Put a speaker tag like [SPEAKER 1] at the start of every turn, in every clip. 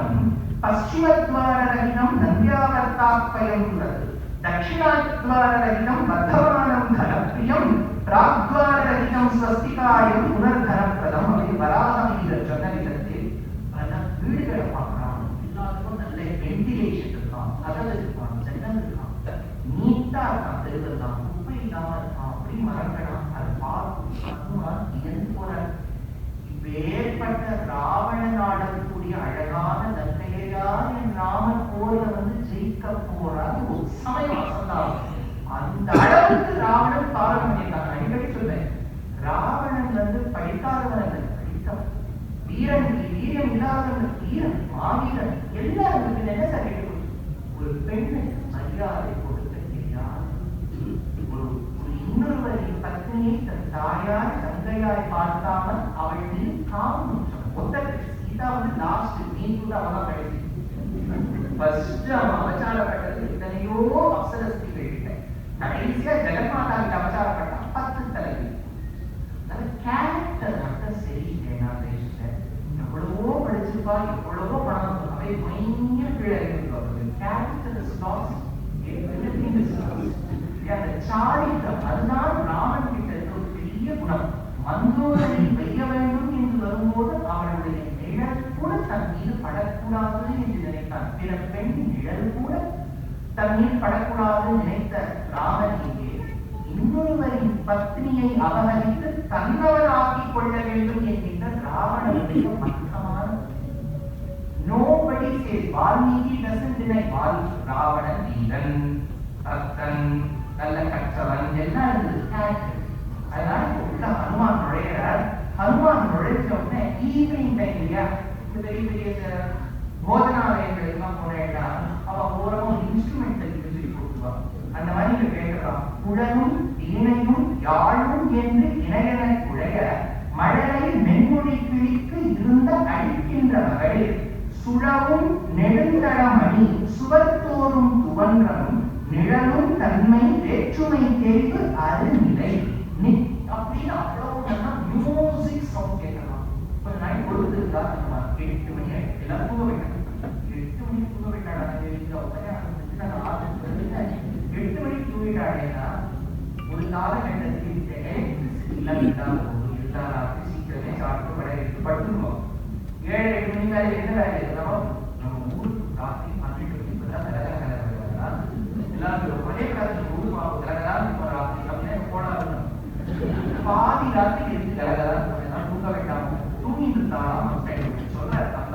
[SPEAKER 1] ரஹிதம் பশ্চিமத்வார ரஹிதம் நந்தியாவர்த்தாப்பயம் புரது தட்சிணாத்வார ரஹிதம் வர்த்தமானம் தனப்பிரியம் பிராத்வார ரஹிதம் ஸ்வஸ்திகாயம் புனர்தனப்பிரதம் அப்படி வராகமீதர் சொன்ன விதத்தில் வீடுகளை பார்க்கலாம். எல்லாருக்கும் நல்ல வென்டிலேஷன் இருக்கலாம், கதவு இருக்கலாம், ஜன்னல் இருக்கலாம், நீட்டா இருக்கலாம், தெருவெல்லாம் குப்பை இல்லாம இருக்கலாம், அப்படி மரங்களாம் அது பார்த்து இருந்து போற வேறுபட்ட ராவணன் ஆடக்கூடிய அழகான நங்கையா என் ராமன் போர்ல ஜெயிக்க போறாரு. ஒரு சமயம் வசந்தாலும் அந்த அளவுக்கு ராவணன் காலம் பண்ணிட்டாங்க. அடிக்கடி சொல்றேன், ராவணன் படிக்காதவன் படித்தவன், வீரன் வீரம் இல்லாதவன் வீரன், மாவீரன், எல்லாருக்கும் என்ன சரி ஒரு பெண்ணு மரியாதை கொடுக்க தெரியாது. ஒரு இன்னொருவரின் பத்னியை தன் தாயார் தங்கையாய் பார்க்காமல் அவள் மீது காமம் சீதா லாஸ்ட் நீ கூட அவதான் கடைசி ஃபர்ஸ்ட் அவன் அவசாரப்பட்டது எத்தனையோ அப்சரஸ்திகள் இல்லை, கடைசியா ஜெகன்மாதா கிட்ட அவசாரப்பட்டான் 10 தலைவி. கேரக்டர் மட்டும் சரியில்லைன்னா எவ்வளவோ படிச்சிருப்பா, எவ்வளவோ பணம் அவை மைய கீழே character is last, everything is last. அந்த சாரித்திரம் அதுதான் ராமன் கிட்ட இருக்க ஒரு பெரிய குணம். மந்தோதரை வைய வேண்டும் என்று வரும்போது அவளுடைய நிழல் கூட தன் மீது படக்கூடாது என்று நினைத்தான். பிற பெண் நிழல் கூட தன் மீது படக்கூடாது நினைத்த ராமன் இங்கே இன்னொருவரின் பத்னியை அபகரித்து தன்னவராக்கிக் கொள்ள வேண்டும் என்கின்ற ராவணனுடைய மட்டமான nobody says Valmiki doesn't deny Ravanan வீரன், பக்தன், நல்ல கற்றவன் எல்லாம் இருந்தது. அதனால உள்ள ஹனுமான் நுழையிறார். ஹனுமான் நுழைச்ச உடனே ஈவினிங் டைம் இல்லையா, இந்த பெரிய பெரிய போதனாலயங்கள் எல்லாம் போனேட்டா அவன் ஓரமா இன்ஸ்ட்ருமெண்டல் மியூசிக் போட்டுவான். அந்த மாதிரி கேட்கலாம், குழலும் வீணையும் யாழும் என்று இணையன குழைய மழலை மென்மொழி கிழிக்கு இருந்த அழிக்கின்ற மகளிர் சுழவும் நெடுந்தளமணி சுவர்த்தோறும் துவன்றனும் நிழலும் தன்மை வேற்றுமை தெரிவு அருநிலை அப்படின்னு அவ்வளவு மியூசிக் சவுண்ட் கேட்கலாம். கொஞ்ச நாள் பொழுது 8 மணி எல்லாம் தூங்க வைக்கணும். 8 மணிக்கு தூங்க விட்டாடா 8 மணிக்கு தூங்கிட்டாடேன்னா ஒரு காலகட்டத்தில் எல்லா ராத்திரி சீக்கிரமே சாப்பிட்டு படையிட்டு படுத்துருவோம். 7-8 மணி வேலை என்ன வேலை இருந்தாலும் நம்ம ஊர் ராத்திரி 12 மணிக்கு தான் எல்லாரும் ஒரே காலத்துல ஊர் கலகதான் ராத்திரி அப்படின்னு போனாலும் பாதி ராத்திரி இருந்து கலகதான் தூங்க வேண்டாம், தூங்கிட்டு இருந்தாலும் சொல்ற நம்ம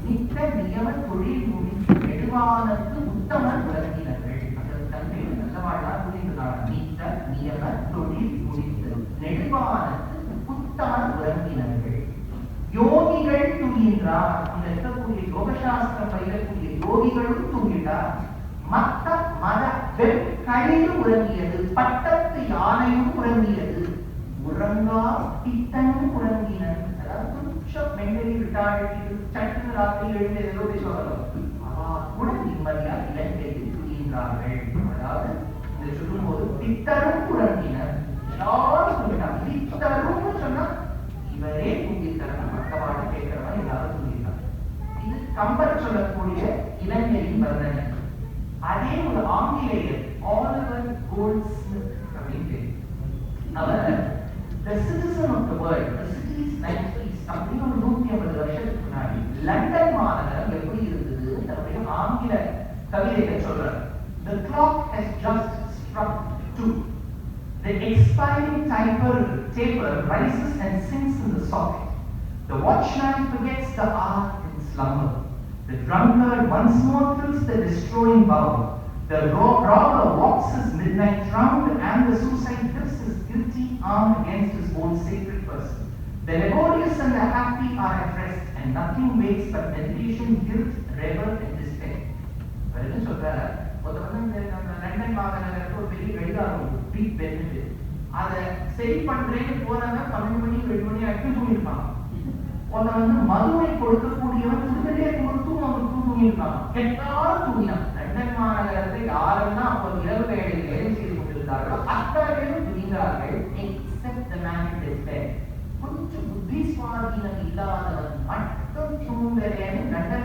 [SPEAKER 1] நித்த நியம தொழில் முடிந்து நெடுவானத்து உத்தமர் உலகினர்கள். அந்த தன்மை நல்லவாழா புரிந்துள்ளார். நித்த நியம தொழில் முடிந்து நெடுவானத்து உத்தமர் உலகினர்கள். யோகிகள் தூங்கின்றார். அங்க இருக்கக்கூடிய யோகசாஸ்திரம் பயிரக்கூடிய யோகிகளும் தூங்கிட்டார். மத்த மத வெற்றிலும் உறங்கியது, பட்டத்து யானையும் உறங்கியது, உறங்கா பித்தனும் உறங்கினன். அதாவது கொஞ்சம் மெண்டலி ரிட்டார்டு சட்டு ராத்திரி எழுந்து ஏதோ சொல்லலாம், அவா கூட நிம்மதியா இலங்கையில் தூங்கின்றார்கள். அதாவது இதை சொல்லும் போது பித்தரும் உறங்கினர், எல்லாரும் தூங்கினார். பித்தரும் சொன்னா இவரே தூங்கிட்டார், மற்றவாட கேட்கிறவன் எல்லாரும் தூங்கிட்டார். இது கம்பர் சொல்லக்கூடிய இலங்கையின் வர்ணனை. அதே ஒரு ஆங்கிலேயர் ஆலிவர் கோல்ட்ஸ்மித் அப்படின்னு அவர் the citizen of the world, the city's nice அப்படின்னு ஒரு 150 வருஷத்துக்கு முன்னாடி லண்டன் மாநகரம் எப்படி இருந்தது தன்னுடைய ஆங்கில கவிதைகள் சொல்றார். The clock has just struck 2. The expiring taper rises and sinks in the socket. The watchman forgets the hour in slumber. The drunkard once more fills the destroying bowl. The robber walks his midnight round, and the suicide lifts his guilty arm against his own sacred person. The laborious and the happy are at rest, and nothing wakes but meditation, guilt, revel, and despair. What சொல்றாரு, London மாநகரத்துல ஒரு பெரிய கடிகாரம் peak benefit, அதை சரி பண்றேன்னு போறவன் 12 மணி 2 மணி ஆகிட்டு தூங்கிருப்பான். மதுவை கொடுக்கக்கூடியவன் திருடே தூங்கிருப்பான். எல்லாரும் தூங்கினான். லண்டன் மாநகரத்தை யாரெல்லாம் அப்போ இரவு வேலையில் வேலை செய்து கொண்டிருந்தார்களோ அத்தனை பேரும் தூங்கினார்கள். Except the man in despair. கொஞ்சம் புத்தி சுவாதீனம் இல்லாதவன் மட்டும் தூங்கலேன்னு லண்டன்